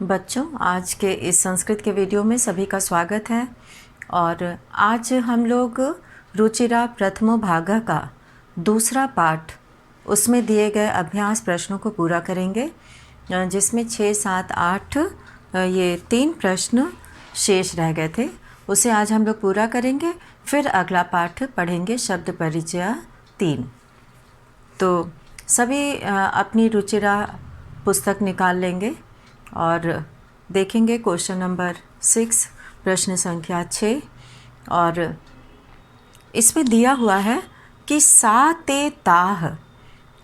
बच्चों, आज के इस संस्कृत के वीडियो में सभी का स्वागत है। और आज हम लोग रुचिरा प्रथमो भाग का दूसरा पाठ, उसमें दिए गए अभ्यास प्रश्नों को पूरा करेंगे, जिसमें 6, 7, 8 ये 3 प्रश्न शेष रह गए थे। उसे आज हम लोग पूरा करेंगे, फिर अगला पाठ पढ़ेंगे, शब्द परिचय 3। तो सभी अपनी रुचिरा पुस्तक निकाल लेंगे और देखेंगे क्वेश्चन नंबर 6, प्रश्न संख्या 6। और इसमें दिया हुआ है कि सा ते ताह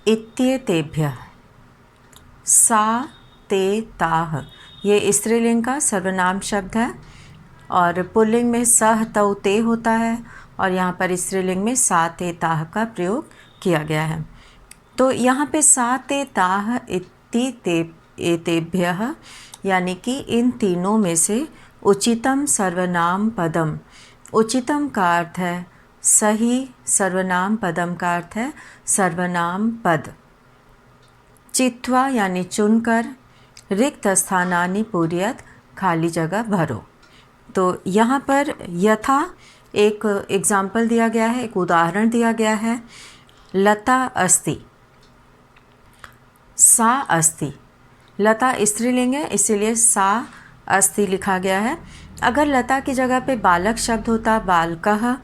इत्येतेभ्यः। सा ते ताह ये स्त्रीलिंग का सर्वनाम शब्द है और पुल्लिंग में सह तौ ते होता है, और यहाँ पर स्त्रीलिंग में सा ते ताह का प्रयोग किया गया है। तो यहाँ पे सा ते ताह इत्येतेभ्यः यानी कि इन तीनों में से उचितम सर्वनाम पदम, उचितम का अर्थ है सही, सर्वनाम पदम का अर्थ है सर्वनाम पद। चित्वा यानी चुनकर, रिक्त स्थानानि पूरयत खाली जगह भरो। तो यहाँ पर यथा एक एग्जाम्पल दिया गया है, एक उदाहरण दिया गया है। लता अस्ति, सा अस्ति। लता स्त्रीलिंग है, इसीलिए सा अस्ति लिखा गया है। अगर लता की जगह पे बालक शब्द होता बालकः,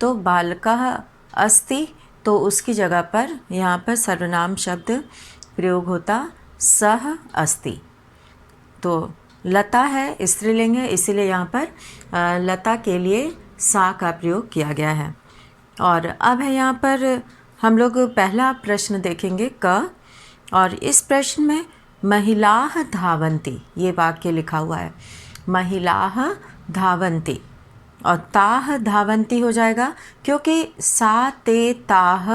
तो बालकः अस्ति, तो उसकी जगह पर यहाँ पर सर्वनाम शब्द प्रयोग होता सह अस्ति। तो लता है, स्त्रीलिंग है, इसीलिए यहाँ पर लता के लिए सा का प्रयोग किया गया है। और अब है यहाँ पर हम लोग पहला प्रश्न देखेंगे क, और इस प्रश्न में महिलाः धावन्ति ये वाक्य लिखा हुआ है। महिलाः धावन्ति, और ताह धावन्ति हो जाएगा, क्योंकि सा ते ताह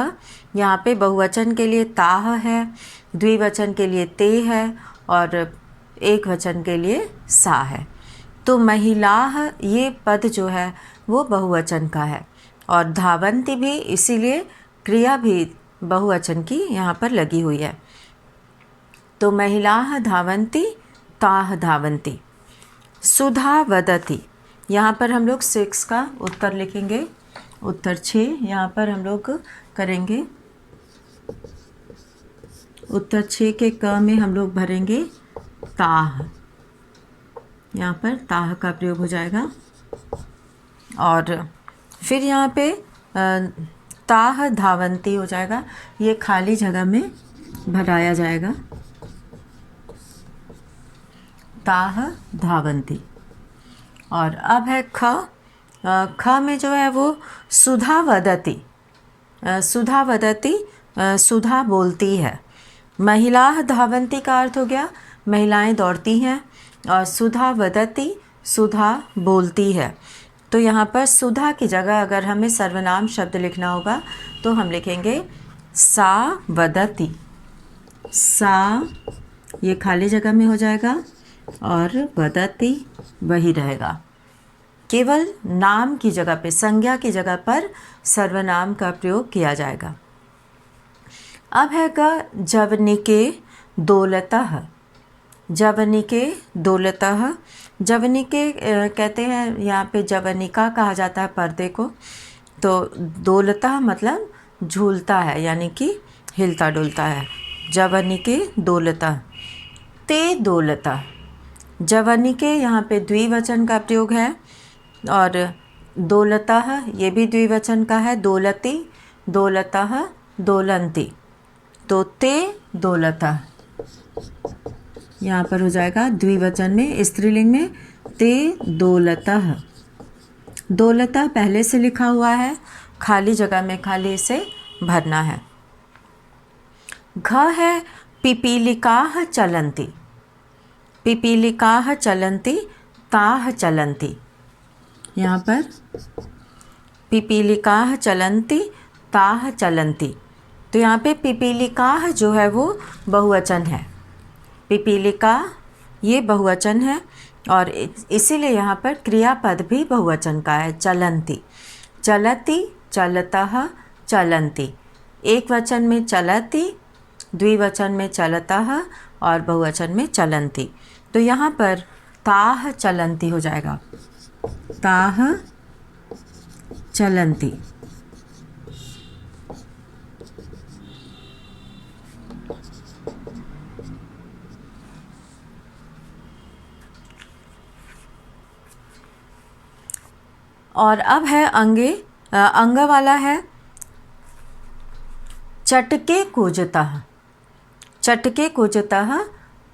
यहाँ पे बहुवचन के लिए ताह है, द्विवचन के लिए ते है, और एक वचन के लिए सा है। तो महिलाः ये पद जो है वो बहुवचन का है, और धावन्ति भी, इसीलिए क्रिया भी बहुवचन की यहाँ पर लगी हुई है। तो महिलाः धावन्ति, ताः धावन्ति। सुधा वदति, यहाँ पर हम लोग 6 का उत्तर लिखेंगे। उत्तर 6 यहाँ पर हम लोग करेंगे। उत्तर 6 के क में हम लोग भरेंगे ताह, यहाँ पर ताह का प्रयोग हो जाएगा। और फिर यहाँ पे ताह धावन्ति हो जाएगा, ये खाली जगह में भराया जाएगा, ताह धावन्ति। और अब है ख। ख में जो है वो सुधा वदति, सुधा वदति, सुधा बोलती है। महिलाः धावन्ति का अर्थ हो गया महिलाएं दौड़ती हैं, और सुधा वदति, सुधा बोलती है। तो यहाँ पर सुधा की जगह अगर हमें सर्वनाम शब्द लिखना होगा तो हम लिखेंगे सा वदति। सा ये खाली जगह में हो जाएगा, और वदति वही रहेगा। केवल नाम की जगह पे, संज्ञा की जगह पर सर्वनाम का प्रयोग किया जाएगा। अब है ग जवनिके दौलतः। जवनिके दौलतः, जवनिके कहते हैं, यहाँ पे जवनिका कहा जाता है पर्दे को। तो दौलतः मतलब झूलता है, यानी कि हिलता डुलता है। जवनिके दौलतः। ते दौलतः, जवनिके यहाँ पे द्विवचन का प्रयोग है, और दौलतः ये भी द्विवचन का है। दौलती, दौलतः, दौलन्ति। तो ते दौलतः यहाँ पर हो जाएगा द्विवचन में, स्त्रीलिंग में ते दौलतः। दौलतः पहले से लिखा हुआ है, खाली जगह में खाली इसे भरना है। घ है पिपीलिकाः चलन्ति। पिपीलिकाः चलन्ति, ताः चलन्ति। यहाँ पर पिपीलिकाः चलन्ति, ताः चलन्ति। तो यहाँ पे पिपीलिकाः जो है वो बहुवचन है। पिपीलिका ये बहुवचन है, और इसीलिए यहाँ पर क्रियापद भी बहुवचन का है, चलन्ति। चलति, चलतः, चलन्ति। एक वचन में चलति, द्विवचन में चलतः, और बहुवचन में चलन्ति। तो यहाँ पर ताः चलन्ति हो जाएगा, ताः चलन्ति। और अब है अंग वाला है चटके कूजतः, चटके कूजतः,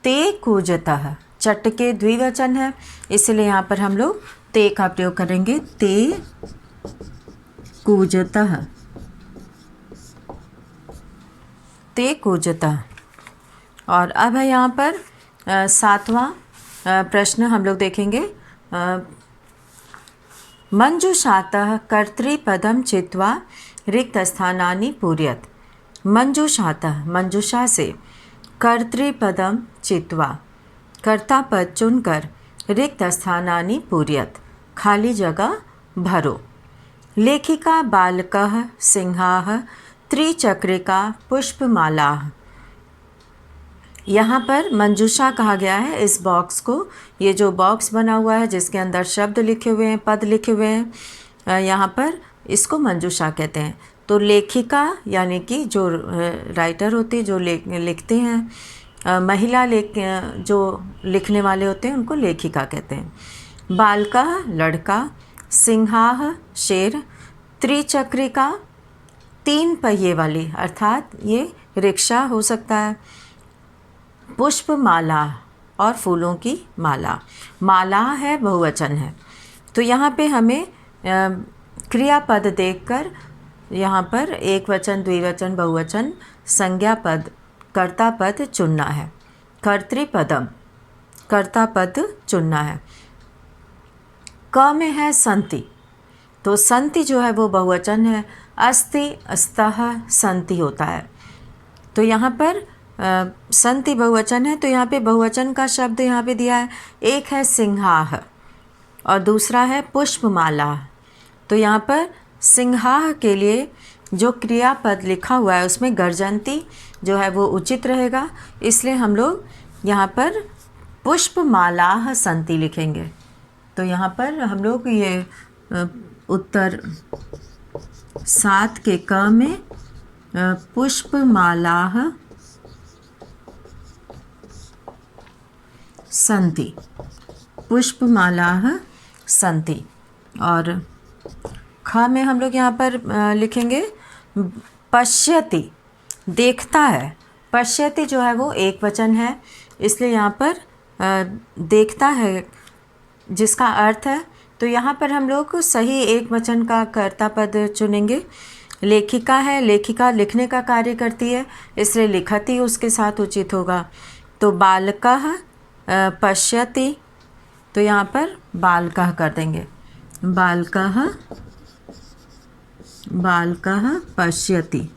ते कूजतः। चटके द्विवचन है, इसलिए यहाँ पर हम लोग ते का प्रयोग करेंगे, ते कूजतः, ते कूजतः। और अब है यहाँ पर 7वां प्रश्न हम लोग देखेंगे। मंजुषातः कर्तृपदम चित्वा रिक्तस्थानानि पूरयत्। मंजुषातः, मंजुषा से, कर्तृपदम चित्वा, कर्ता पद चुनकर, रिक्त स्थानानि पूरयत्, खाली जगह भरो। लेखिका बालकः सिंहाः त्रिचक्रिका पुष्पमालाः। यहाँ पर मंजूषा कहा गया है इस बॉक्स को, ये जो बॉक्स बना हुआ है जिसके अंदर शब्द लिखे हुए हैं, पद लिखे हुए हैं, यहाँ पर इसको मंजूषा कहते हैं। तो लेखिका यानी कि जो राइटर होती है, जो लिखते हैं, महिला जो लिखने वाले होते हैं उनको लेखिका कहते हैं। बालका लड़का, सिंहाः शेर, त्रिचक्रिका 3 पहिए वाली अर्थात ये रिक्शा हो सकता है, पुष्पमाला और फूलों की माला, माला है बहुवचन है। तो यहाँ पे हमें क्रियापद देखकर यहाँ पर एक वचन, द्विवचन, बहुवचन, संज्ञा पद, कर्ता पद चुनना है। कर्तृपदम, कर्ता पद चुनना है। क में है संति, तो संति जो है वो बहुवचन है। अस्ति, अस्तः, संति होता है। तो यहाँ पर संति बहुवचन है, तो यहाँ पे बहुवचन का शब्द यहाँ पे दिया है। एक है सिंहाः और दूसरा है पुष्पमाला। तो यहाँ पर सिंहाः के लिए जो क्रियापद लिखा हुआ है उसमें गर्जन्ति जो है वो उचित रहेगा, इसलिए हम लोग यहाँ पर पुष्पमालाः सन्ति लिखेंगे। तो यहाँ पर हम लोग ये उत्तर 7 के क में पुष्पमालाः सन्ति, पुष्पमालाः सन्ति। और ख में हम लोग यहाँ पर लिखेंगे पश्यति, देखता है। पश्यति जो है वो एक वचन है, इसलिए यहाँ पर देखता है जिसका अर्थ है, तो यहाँ पर हम लोग सही एक वचन का कर्ता पद चुनेंगे। लेखिका है, लेखिका लिखने का कार्य करती है, इसलिए लिखति उसके साथ उचित होगा। तो बालकः पश्यति, तो यहाँ पर बालकः कर देंगे, बालकः, बालकः पश्यति।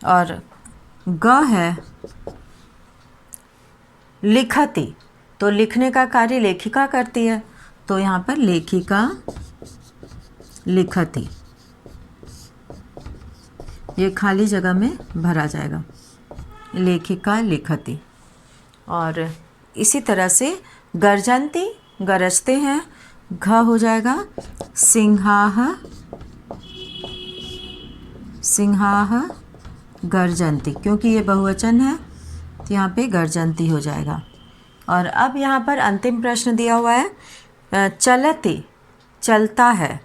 और ग है लिखति, तो लिखने का कार्य लेखिका करती है, तो यहाँ पर लेखिका लिखति, ये खाली जगह में भरा जाएगा, लेखिका लिखति। और इसी तरह से गर्जन्ति, गरजते हैं, घ हो जाएगा सिंहाः, सिंहाः गर्जन्ति, क्योंकि ये बहुवचन है तो यहाँ पे गर्जन्ति हो जाएगा। और अब यहाँ पर अंतिम प्रश्न दिया हुआ है चलति, चलता है,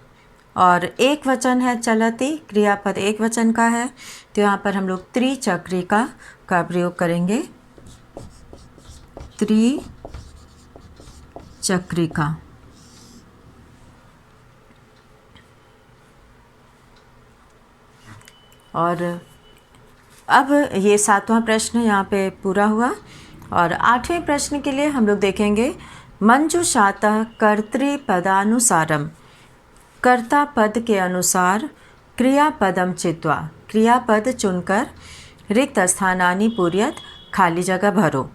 और एक वचन है चलति, क्रियापद एक वचन का है, तो यहाँ पर हम लोग त्रिचक्रिका का प्रयोग करेंगे, त्रिचक्रिका। और अब ये 7वां प्रश्न यहाँ पे पूरा हुआ। और 8वें प्रश्न के लिए हम लोग देखेंगे मंजुषातः कर्तृपदानुसारम, कर्ता पद के अनुसार क्रियापदम चित्वा, क्रियापद चुनकर रिक्त स्थानानि पूरयत्, खाली जगह भरो।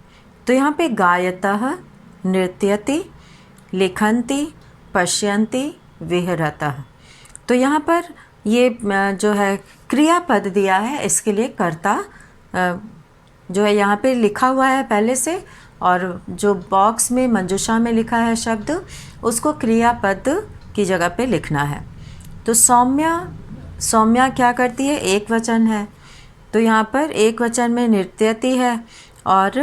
तो यहाँ पे गायतः, नृत्यति, लिखन्ति, पश्यन्ति, विहरतः। तो यहाँ पर ये जो है क्रियापद दिया है, इसके लिए कर्ता जो है यहाँ पे लिखा हुआ है पहले से, और जो बॉक्स में मंजूषा में लिखा है शब्द उसको क्रियापद की जगह पे लिखना है। तो सौम्या, सौम्या क्या करती है, एक वचन है, तो यहाँ पर एक वचन में नृत्यति है और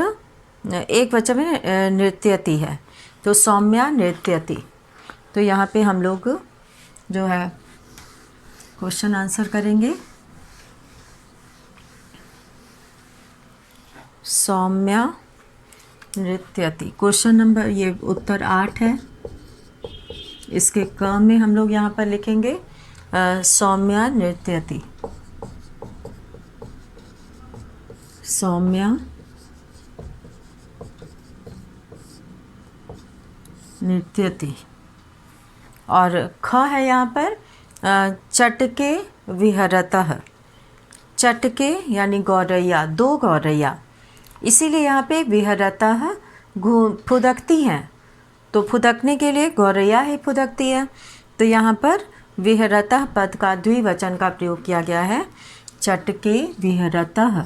एक वचन में नृत्यति है, तो सौम्या नृत्यति। तो यहाँ पे हम लोग जो है क्वेश्चन आंसर करेंगे। सौम्या नृत्यति, क्वेश्चन नंबर, ये उत्तर 8 है। इसके क में हम लोग यहाँ पर लिखेंगे सौम्या नृत्यति, सौम्या नृत्यति। और ख है यहाँ पर चटके विहरतः, चटके यानी गौरैया, दो गौरैया, इसीलिए यहाँ पे विहरतः फुदकती हैं, तो फुदकने के लिए गौरैया ही फुदकती है। तो यहाँ पर विहरतः पद का द्विवचन का प्रयोग किया गया है, चटके विहरतः,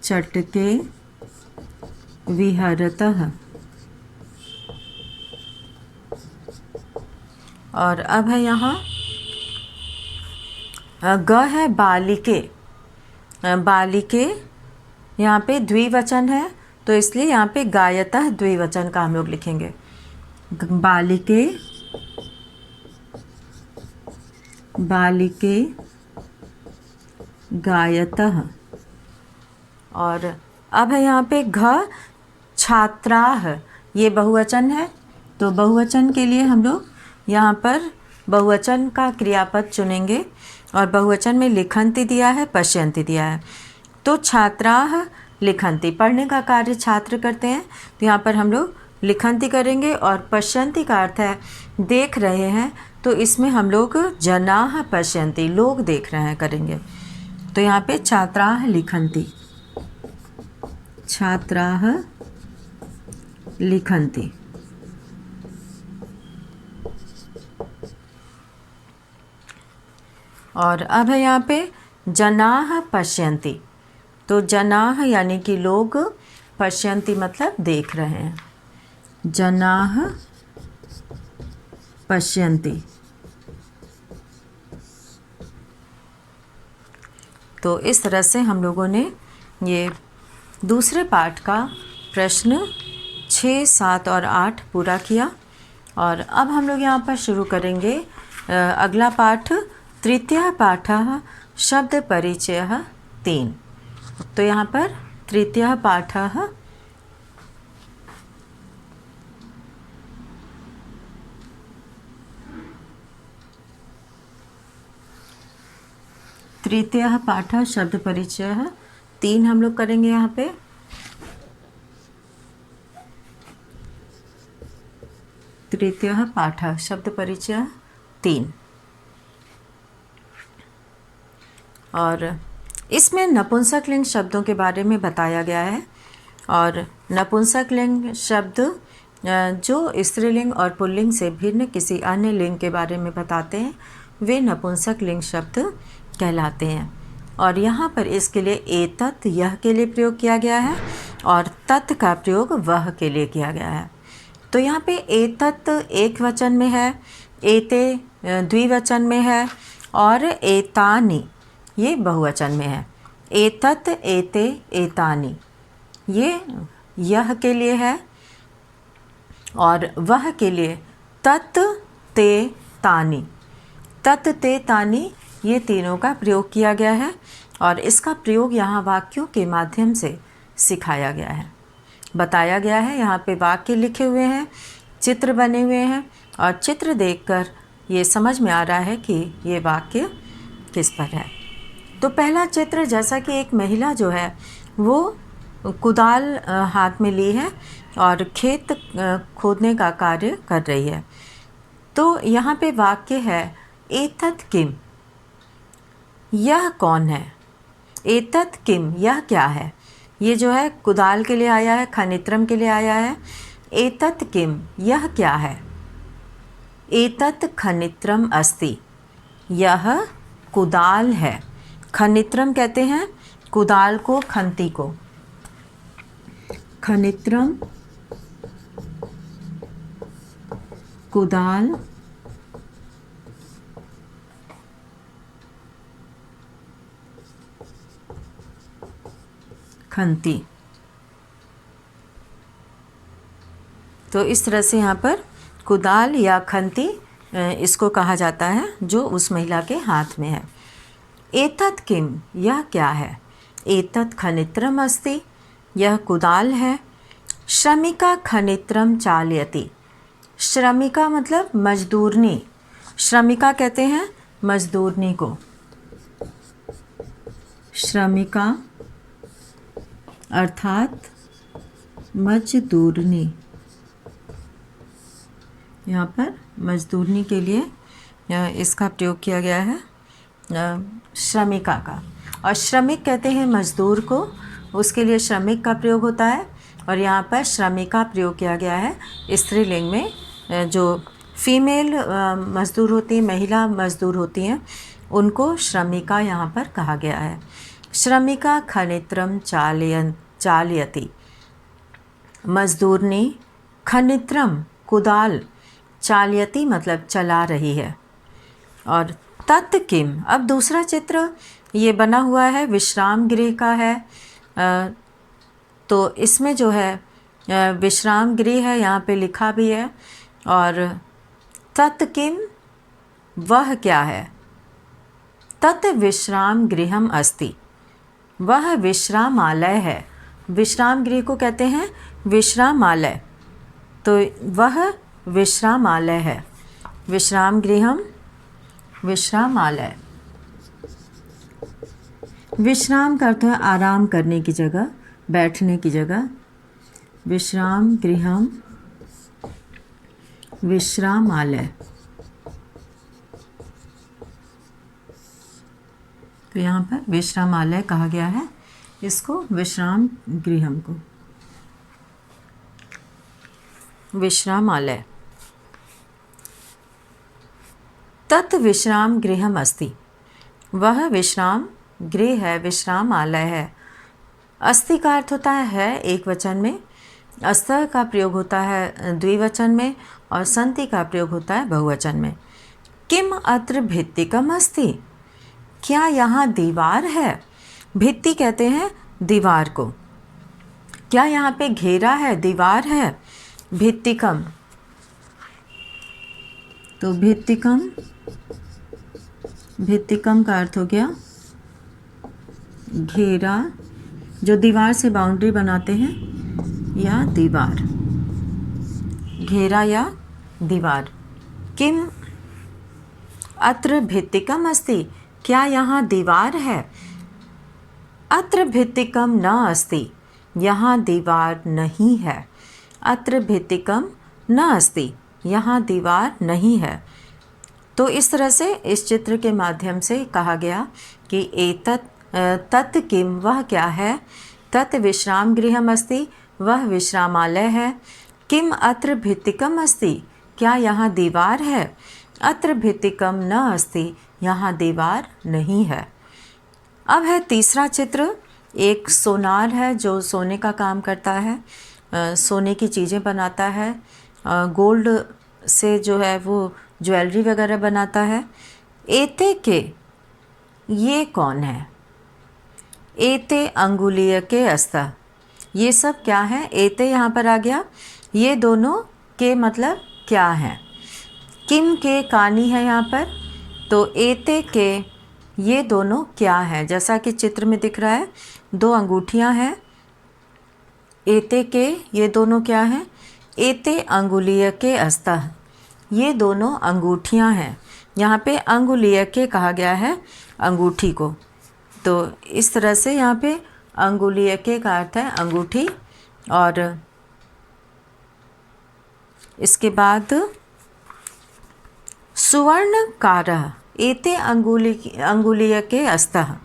चटके विहरतः। और अब है यहाँ ग है बालिके, बालिके यहाँ पे द्विवचन है, तो इसलिए यहाँ पे गायतः द्विवचन का हम लोग लिखेंगे, बालिके, बालिके गायतः। और अब है यहाँ पे घ छात्राः, ये बहुवचन है, तो बहुवचन के लिए हम लोग यहाँ पर बहुवचन का क्रियापद चुनेंगे, और बहुवचन में लिखन्ति दिया है, पश्यन्ति दिया है। तो छात्राः लिखन्ति, पढ़ने का कार्य छात्र करते हैं, तो यहाँ पर हम लोग लिखन्ति करेंगे, और पश्यन्ति का अर्थ है देख रहे हैं, तो इसमें हम लोग जनाः पश्यन्ति, लोग देख रहे हैं करेंगे। तो यहाँ पे छात्राः लिखन्ति, छात्राः लिखन्ति। और अब है यहाँ पे जनाः पश्यन्ति, तो जनाः यानी कि लोग, पश्यन्ति मतलब देख रहे हैं, जनाः पश्यन्ति। तो इस तरह से हम लोगों ने ये दूसरे पाठ का प्रश्न 6, 7 और 8 पूरा किया। और अब हम लोग यहाँ पर शुरू करेंगे अगला पाठ, तृतीयः पाठः शब्द परिचयः 3। तो यहाँ पर तृतीयः पाठः तृतीयः पाठः शब्द परिचयः 3 हम लोग करेंगे यहाँ पे। तृतीयः पाठः शब्द परिचय 3, और इसमें नपुंसकलिंग शब्दों के बारे में बताया गया है। और नपुंसकलिंग शब्द जो स्त्रीलिंग और पुल्लिंग से भिन्न किसी अन्य लिंग के बारे में बताते हैं, वे नपुंसकलिंग शब्द कहलाते हैं। और यहाँ पर इसके लिए एतत्, यह के लिए प्रयोग किया गया है, और तत् का प्रयोग वह के लिए किया गया है। तो यहाँ पे एतत् एक वचन में है, एते द्विवचन में है, और एतानि ये बहुवचन में है। एतत्, एते, एतानि ये यह के लिए है, और वह के लिए तत्, ते, तानि, तत्, ते, तानि ये तीनों का प्रयोग किया गया है। और इसका प्रयोग यहाँ वाक्यों के माध्यम से सिखाया गया है, बताया गया है। यहाँ पे वाक्य लिखे हुए हैं, चित्र बने हुए हैं, और चित्र देखकर ये समझ में आ रहा है कि ये वाक्य किस पर है। तो पहला चित्र, जैसा कि एक महिला जो है वो कुदाल हाथ में ली है और खेत खोदने का कार्य कर रही है। तो यहाँ पे वाक्य है एतत् किम, यह कौन है। एतत् किम, यह क्या है। ये जो है कुदाल के लिए आया है, खनित्रम के लिए आया है। एतत् किम, यह क्या है। एतत् खनित्रम अस्ति, यह कुदाल है। खनित्रम कहते हैं कुदाल को, खंती को। खनित्रम, कुदाल, खंती। तो इस तरह से यहाँ पर कुदाल या खंती इसको कहा जाता है जो उस महिला के हाथ में है। एतत् किम, यह क्या है। एतत् खनित्रम अस्ति, यह कुदाल है। श्रमिका खनित्रम चालयति, श्रमिका मतलब मजदूरनी, श्रमिका कहते हैं मजदूरनी को। श्रमिका अर्थात मजदूरनी, यहाँ पर मजदूरनी के लिए इसका प्रयोग किया गया है श्रमिका का। और श्रमिक कहते हैं मजदूर को, उसके लिए श्रमिक का प्रयोग होता है। और यहाँ पर श्रमिका प्रयोग किया गया है स्त्रीलिंग में। जो फीमेल मजदूर होती हैं, महिला मजदूर होती हैं, उनको श्रमिका यहाँ पर कहा गया है। श्रमिका खनित्रम चालयति, मजदूरनी, खनित्रम कुदाल, चालयति मतलब चला रही है। और तत् किम, अब दूसरा चित्र ये बना हुआ है विश्राम गृह का है। तो इसमें जो है विश्राम गृह है, यहाँ पे लिखा भी है। और तत् किम, वह क्या है। तत् विश्राम गृहम अस्ति, वह विश्रामालय है। विश्राम गृह को कहते हैं विश्रामालय, तो वह विश्रामालय है। विश्राम गृहम, विश्रामालय। विश्राम का अर्थ है आराम करने की जगह, बैठने की जगह। विश्राम गृहम, विश्रामालय। तो यहाँ पर विश्रामालय कहा गया है इसको, विश्राम गृहम को, विश्रामालय। तत् विश्राम गृहम अस्ति, वह विश्राम गृह है, विश्रामालय है। अस्ति का अर्थ होता है एक वचन में, अस्त का प्रयोग होता है द्विवचन में, और संति का प्रयोग होता है बहुवचन में। किम अत्र भित्तिकम अस्ति, क्या यहाँ दीवार है। भित्ति कहते हैं दीवार को। क्या यहाँ पे घेरा है, दीवार है। भित्तिकम, तो भित्तिकम, भित्तिकम का अर्थ हो गया घेरा, जो दीवार से बाउंड्री बनाते हैं, या दीवार, घेरा या दीवार। किम अत्र भित्तिकम अस्ति, क्या यहाँ दीवार है। अत्र भित्तिकम न अस्ति, यहाँ दीवार नहीं है। अत्र भित्तिकम न अस्ति, यहाँ दीवार नहीं है। तो इस तरह से इस चित्र के माध्यम से कहा गया कि एतत् तत् किम, वह क्या है। तत् विश्राम गृहम अस्ति, वह विश्रामालय है। किम अत्र भित्तिकम अस्ति, क्या यहाँ दीवार है। अत्र भित्तिकम न अस्ति, यहाँ दीवार नहीं है। अब है तीसरा चित्र। एक सोनार है जो सोने का काम करता है, सोने की चीज़ें बनाता है, गोल्ड से जो है वो ज्वेलरी वगैरह बनाता है। एते के, ये कौन है। एते अंगुलीय के अस्ता, ये सब क्या है। एते यहाँ पर आ गया, ये दोनों के मतलब क्या हैं। किम के कानी है यहाँ पर, तो एते के ये दोनों क्या है। जैसा कि चित्र में दिख रहा है, दो अंगूठियाँ हैं। एते के ये दोनों क्या हैं। एते अंगुलीय के अस्ता, ये दोनों अंगूठियाँ हैं। यहाँ पे अंगुलीय के कहा गया है अंगूठी को। तो इस तरह से यहाँ पे अंगुलीय के का अर्थ है अंगूठी। और इसके बाद सुवर्णकारः एते अंगुलीय के अस्तः,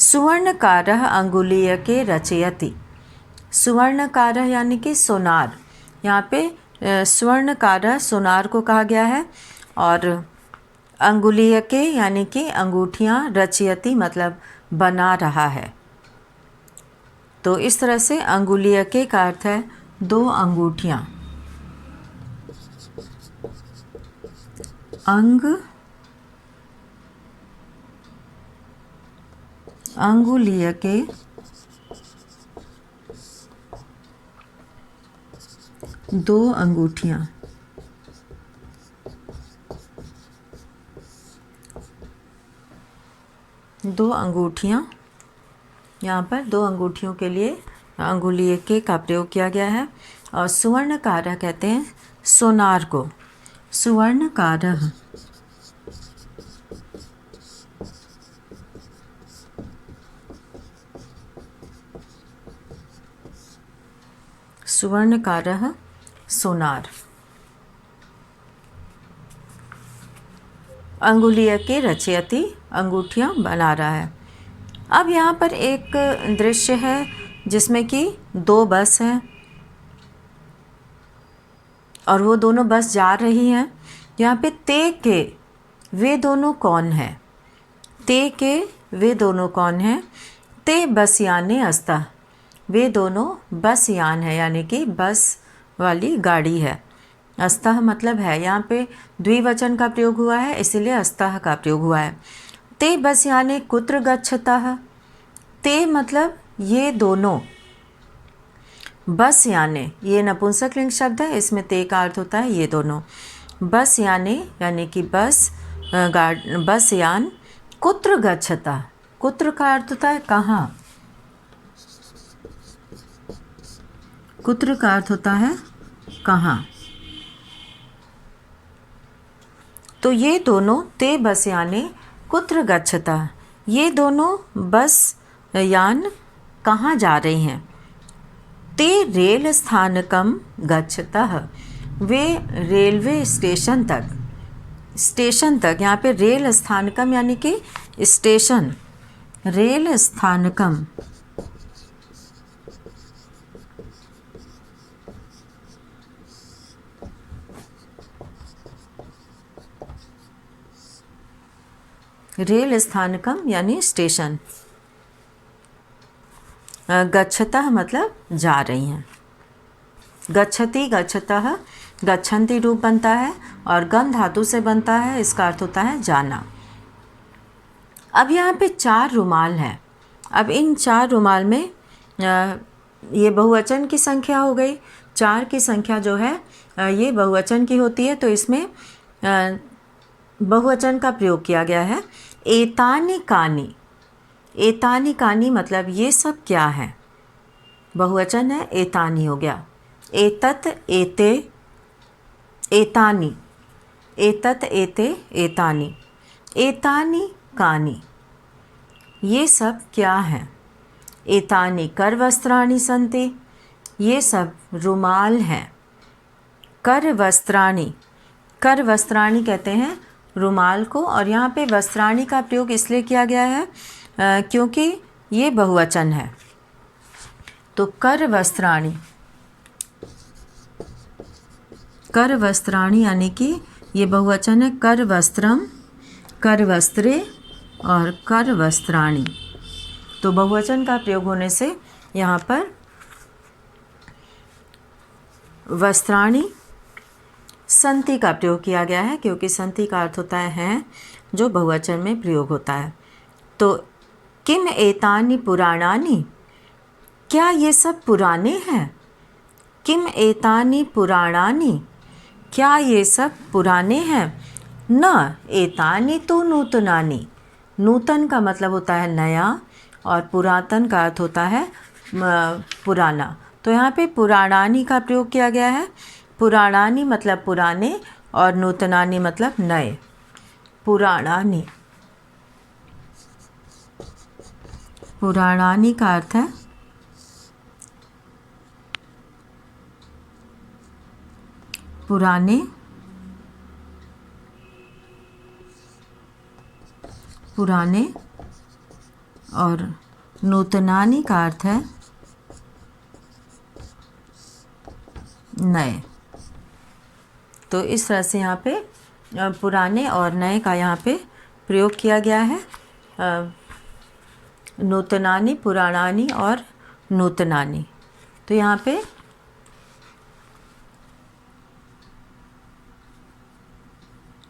सुवर्णकारः अंगुलीय के रचयति। सुवर्णकारः यानी कि सोनार, यहाँ पे स्वर्णकारः सोनार को कहा गया है। और अंगुलीय के यानी कि अंगूठियाँ, रचयति मतलब बना रहा है। तो इस तरह से अंगुलीयके का अर्थ है 2 अंगूठियाँ। अंगुलीयके 2 अंगूठियाँ। दो अंगूठियाँ, यहाँ पर 2 अंगूठियों के लिए अंगुलीयके का प्रयोग किया गया है। और सुवर्णकारः कहते हैं सोनार को। सुवर्णकारः, सुवर्णकारः सोनार। अंगुलीयके रचयति, अंगूठियाँ बना रहा है। अब यहाँ पर एक दृश्य है जिसमें कि 2 बस हैं और वो दोनों बस जा रही हैं। यहाँ पे ते के वे दोनों कौन हैं? ते के वे दोनों कौन हैं? ते बस याने अस्तः, वे दोनों बस यान है, यानी कि बस वाली गाड़ी है। अस्तः मतलब है, यहाँ पे द्विवचन का प्रयोग हुआ है, इसीलिए अस्तः का प्रयोग हुआ है। ते बस याने कुत्र गच्छतः, ते मतलब ये दोनों, बस याने ये नपुंसकलिंग शब्द है, इसमें ते का अर्थ होता है ये दोनों। बस याने यानी कि बस यान कुत्र गच्छतः, कुत्र का अर्थ होता है कहाँ, कुत्र का अर्थ होता है कहाँ। तो ये दोनों ते बस याने कुत्र गच्छतः, ये दोनों बस यान कहाँ जा रही हैं? ते रेल स्थानकम गच्छतः, वे रेलवे स्टेशन तक, यहाँ पे रेल स्थानकम यानी कि स्टेशन, रेल स्थानकम, रेल स्थानकम यानी स्टेशन। गच्छतः मतलब जा रही हैं। गच्छति, गच्छतः, गच्छन्ति रूप बनता है और गम धातु से बनता है, इसका अर्थ होता है जाना। अब यहाँ पे 4 रुमाल हैं। अब इन 4 रुमाल में ये बहुवचन की संख्या हो गई। 4 की संख्या जो है ये बहुवचन की होती है, तो इसमें बहुवचन का प्रयोग किया गया है। एतानि कानि, एतानि कानि मतलब ये सब क्या है? बहुवचन है, एतानि हो गया। एतत्, एते, एतानि, एतत्, एते, एतानि। एतानि कानि, ये सब क्या हैं? एतानि करवस्त्राणि सन्ति, ये सब रुमाल हैं। करवस्त्राणि, करवस्त्राणि कहते हैं रुमाल को, और यहाँ पे वस्त्राणि का प्रयोग इसलिए किया गया है क्योंकि ये बहुवचन है। तो करवस्त्राणि, करवस्त्राणि यानी कि ये बहुवचन है। करवस्त्रम, करवस्त्रे और करवस्त्राणि। तो बहुवचन का प्रयोग होने से यहाँ पर वस्त्राणि संति का प्रयोग किया गया है, क्योंकि संति का अर्थ होता है जो बहुवचन में प्रयोग होता है। तो किम एतानि पुराणानि, क्या ये सब पुराने हैं? किम एतानि पुराणानि, क्या ये सब पुराने हैं? न एतानि तु नूतनानि, नूतन का मतलब होता है नया और पुरातन का अर्थ होता है पुराना। तो यहाँ पे पुराणानि का प्रयोग किया गया है। पुराणानि मतलब पुराने और नूतनानि मतलब नए। पुराणानि, पुराणानि का अर्थ है पुराने, पुराने, और नूतनानि का अर्थ है नए। तो इस तरह से यहाँ पे पुराने और नए का यहाँ पे प्रयोग किया गया है। नूतनानि, पुराणानि और नूतनानि। तो यहाँ पे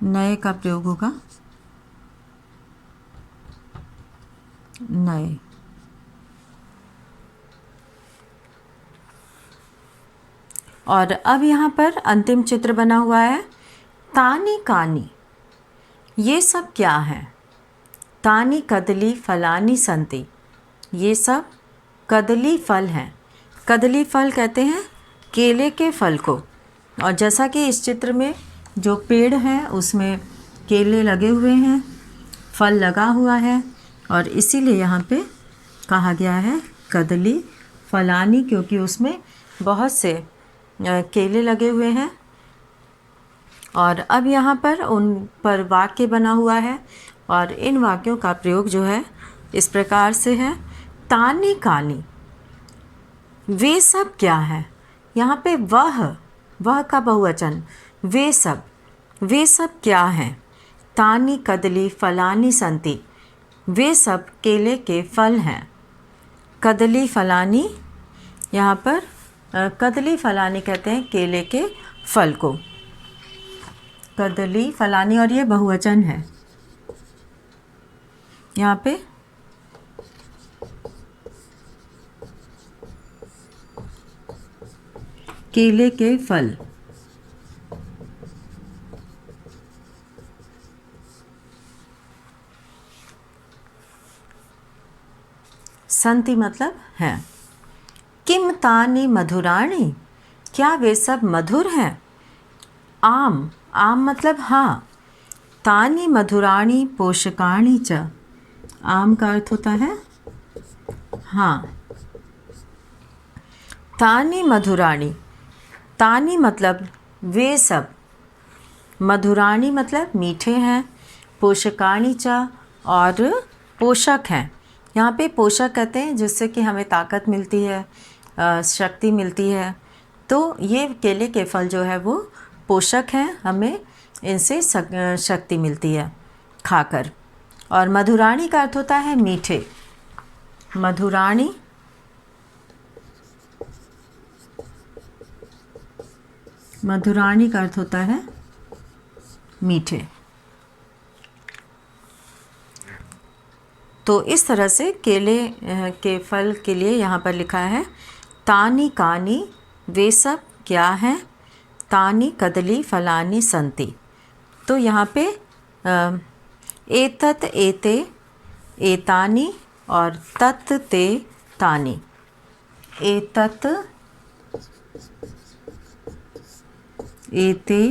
नए का प्रयोग होगा, नए। और अब यहाँ पर अंतिम चित्र बना हुआ है, तानि कानि। ये सब क्या है? तानि कदली फलानि सन्ति। ये सब कदली फल हैं। कदली फल कहते हैं केले के फल को। और जैसा कि इस चित्र में जो पेड़ है उसमें केले लगे हुए हैं, फल लगा हुआ है, और इसीलिए यहाँ पे कहा गया है कदली फलानी, क्योंकि उसमें बहुत से केले लगे हुए हैं। और अब यहाँ पर उन पर वाक्य बना हुआ है, और इन वाक्यों का प्रयोग जो है इस प्रकार से है, तानि कानि। वे सब क्या है? यहाँ पे वह का बहुवचन, वे सब क्या हैं? तानि कदली फलानि सन्ति। वे सब केले के फल हैं। कदली फलानी, यहाँ पर कदली फलानी कहते हैं केले के फल को, कदली फलानी, और ये बहुवचन है। यहाँ पे केले के फल। संति मतलब है। किम तानि मधुराणि। क्या वे सब मधुर हैं? आम मतलब हाँ। तानि मधुराणि पोषकाणि च। आम का अर्थ होता है हाँ। तानि मधुराणि, तानि मतलब वे सब, मधुराणि मतलब मीठे हैं, पोषकाणि च और पोषक हैं। यहाँ पे पोषक कहते हैं जिससे कि हमें ताकत मिलती है, शक्ति मिलती है। तो ये केले के फल जो है वो पोषक हैं, हमें इनसे शक्ति मिलती है खाकर। और मधुराणि का अर्थ होता है मीठे। मधुराणि का अर्थ होता है मीठे। तो इस तरह से केले के फल के लिए यहाँ पर लिखा है तानि कानि। वे सब क्या हैं? तानि कदली फलानि सन्ति। तो यहाँ पे एतत् एते एतानि और तत् ते तानि। एतत् एते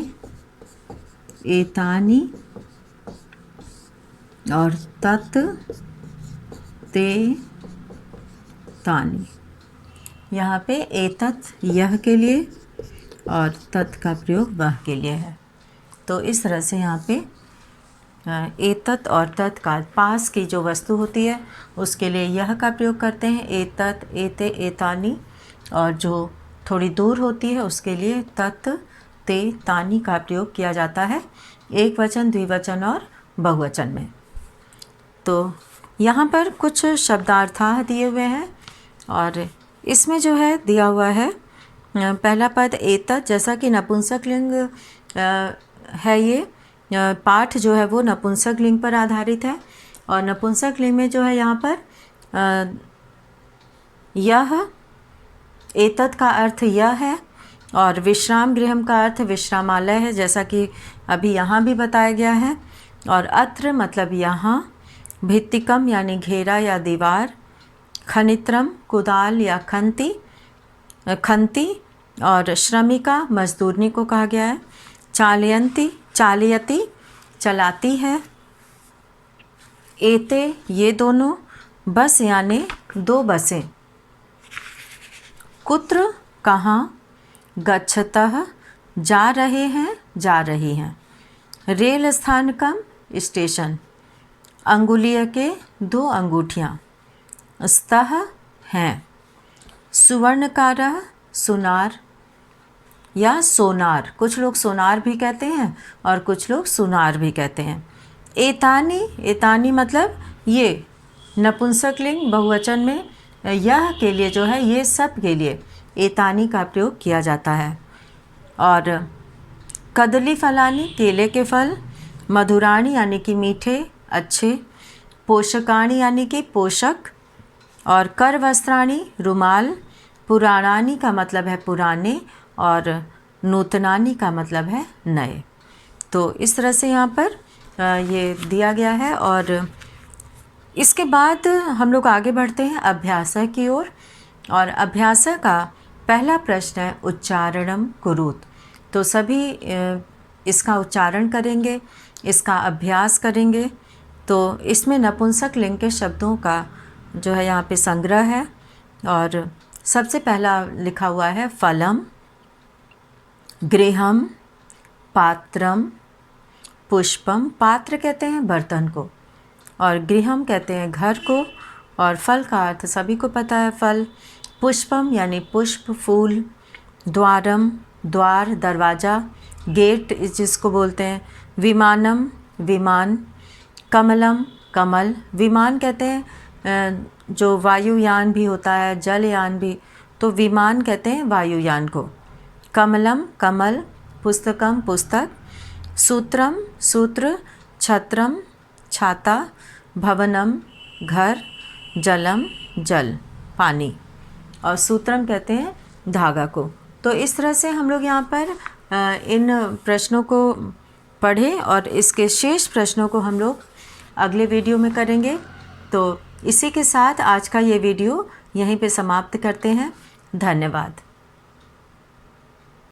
एतानि और तत् ते तानि। यहाँ पे एतत् यह के लिए और तत् का प्रयोग वह के लिए है। तो इस तरह से यहाँ पे एतत् और तत् का पास की जो वस्तु होती है उसके लिए यह का प्रयोग करते हैं, एतत् एते एतानि, और जो थोड़ी दूर होती है उसके लिए तत् ते तानि का प्रयोग किया जाता है, एक वचन, द्विवचन और बहुवचन में। तो यहाँ पर कुछ शब्दार्थाः दिए हुए हैं, और इसमें जो है दिया हुआ है पहला पद एतत्, जैसा कि नपुंसक लिंग है। ये पाठ जो है वो नपुंसक लिंग पर आधारित है, और नपुंसक लिंग में जो है यहाँ पर यह, एतत् का अर्थ यह है, और विश्राम गृहम का अर्थ विश्रामालय है, जैसा कि अभी यहाँ भी बताया गया है। और अत्र मतलब यहाँ, भित्तिकम यानी घेरा या दीवार, खनित्रम कुदाल या खंती, और श्रमिका मजदूरनी को कहा गया है। चालयति चलाती है। एते ये दोनों, बस यानी दो बसें। कुत्र कहाँ, गच्छतः जा रहे हैं, जा रही हैं। रेल स्थानकम स्टेशन, अंगुलीय के दो अंगूठियाँ। स्तः हैं। सुवर्णकारः सुनार या सोनार, कुछ लोग सोनार भी कहते हैं और कुछ लोग सुनार भी कहते हैं। एतानि मतलब ये, नपुंसकलिंग बहुवचन में यह के लिए जो है ये सब के लिए एतानी का प्रयोग किया जाता है। और कदली फलानी केले के फल, मधुराणी यानी कि मीठे अच्छे, पोषकाणी यानी कि पोषक, और कर वस्त्राणी रुमाल, पुराणानी का मतलब है पुराने, और नूतनानी का मतलब है नए। तो इस तरह से यहाँ पर ये दिया गया है। और इसके बाद हम लोग आगे बढ़ते हैं अभ्यास की ओर। और अभ्यास का पहला प्रश्न है उच्चारणम कुरुत। तो सभी इसका उच्चारण करेंगे, इसका अभ्यास करेंगे। तो इसमें नपुंसक लिंग के शब्दों का जो है यहाँ पे संग्रह है। और सबसे पहला लिखा हुआ है फलम, गृहम, पात्रम, पुष्पम। पात्र कहते हैं बर्तन को, और गृहम कहते हैं घर को, और फल का अर्थ सभी को पता है फल। पुष्पम यानी पुष्प फूल, द्वारम द्वार दरवाज़ा, गेट जिसको बोलते हैं, विमानम विमान, कमलम कमल। विमान कहते हैं जो वायुयान भी होता है, जलयान भी, तो विमान कहते हैं वायुयान को। कमलम कमल, पुस्तकम पुस्तक, सूत्रम सूत्र, छत्रम छाता, भवनम घर, जलम जल पानी, और सूत्रम कहते हैं धागा को। तो इस तरह से हम लोग यहाँ पर इन प्रश्नों को पढ़ें, और इसके शेष प्रश्नों को हम लोग अगले वीडियो में करेंगे। तो इसी के साथ आज का ये वीडियो यहीं पे समाप्त करते हैं। धन्यवाद।